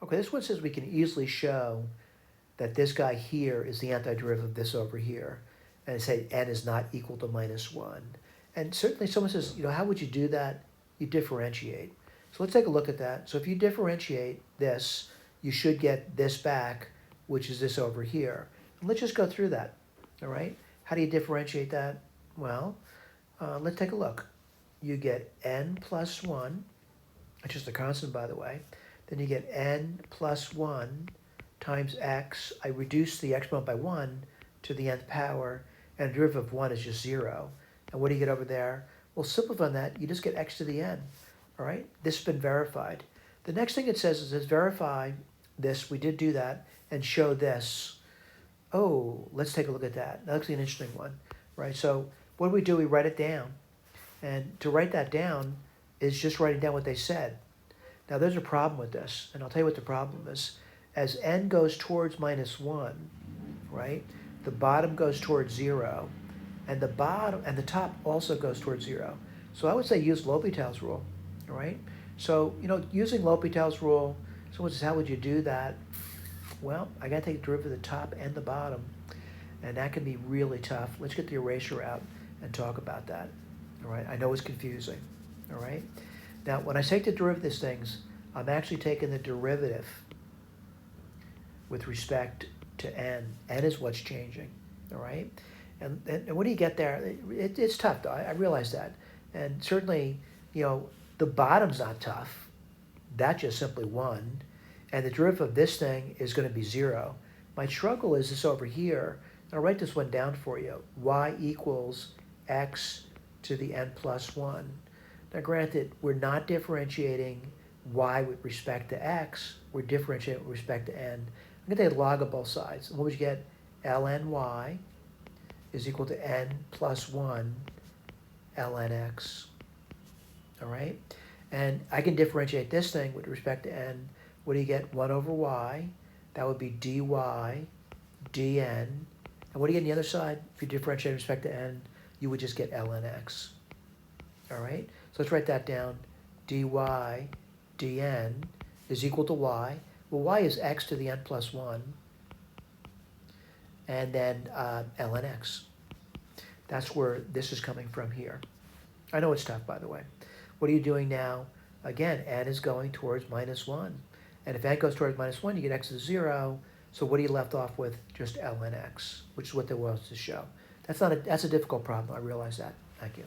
Okay, this one says we can easily show that this guy here is the antiderivative of this over here. And say n is not equal to minus 1. And certainly someone says, how would you do that? You differentiate. So let's take a look at that. So if you differentiate this, you should get this back, which is this over here. And let's just go through that, all right? How do you differentiate that? Well, let's take a look. You get n plus 1, which is the constant, by the way. Then you get n plus 1 times x. I reduce the exponent by 1 to the nth power, and the derivative of 1 is just 0. And what do you get over there? Well, simplifying that, you just get x to the n. All right? This has been verified. The next thing it says is verify this. We did do that, and show this. Oh, let's take a look at that. That's an interesting one, right? So what do? We write it down. And to write that down is just writing down what they said. Now, there's a problem with this, and I'll tell you what the problem is. As n goes towards minus 1, right, the bottom goes towards 0, and the top also goes towards 0. So I would say use L'Hopital's rule, all right? So, using L'Hopital's rule, someone says, how would you do that? Well, I got to take the derivative of the top and the bottom, and that can be really tough. Let's get the eraser out and talk about that, all right? I know it's confusing, all right? Now, when I take the derivative of these things, I'm actually taking the derivative with respect to n. N is what's changing, all right? And what do you get there? It's tough, though. I realize that. And certainly, the bottom's not tough. That's just simply 1. And the derivative of this thing is going to be 0. My struggle is this over here. I'll write this one down for you. Y equals x to the n plus 1. Now, granted, we're not differentiating y with respect to x. We're differentiating with respect to n. I'm going to take log of both sides. And what would you get? ln y is equal to n plus 1 ln x. All right? And I can differentiate this thing with respect to n. What do you get? 1 over y. That would be dy dn. And what do you get on the other side? If you differentiate with respect to n, you would just get ln x. All right? So let's write that down. dy dn is equal to y. Well, y is x to the n plus 1. And then ln x. That's where this is coming from here. I know it's tough, by the way. What are you doing now? Again, n is going towards minus 1. And if n goes towards minus 1, you get x is 0. So what are you left off with? Just ln x, which is what there was to show. That's a difficult problem. I realize that. Thank you.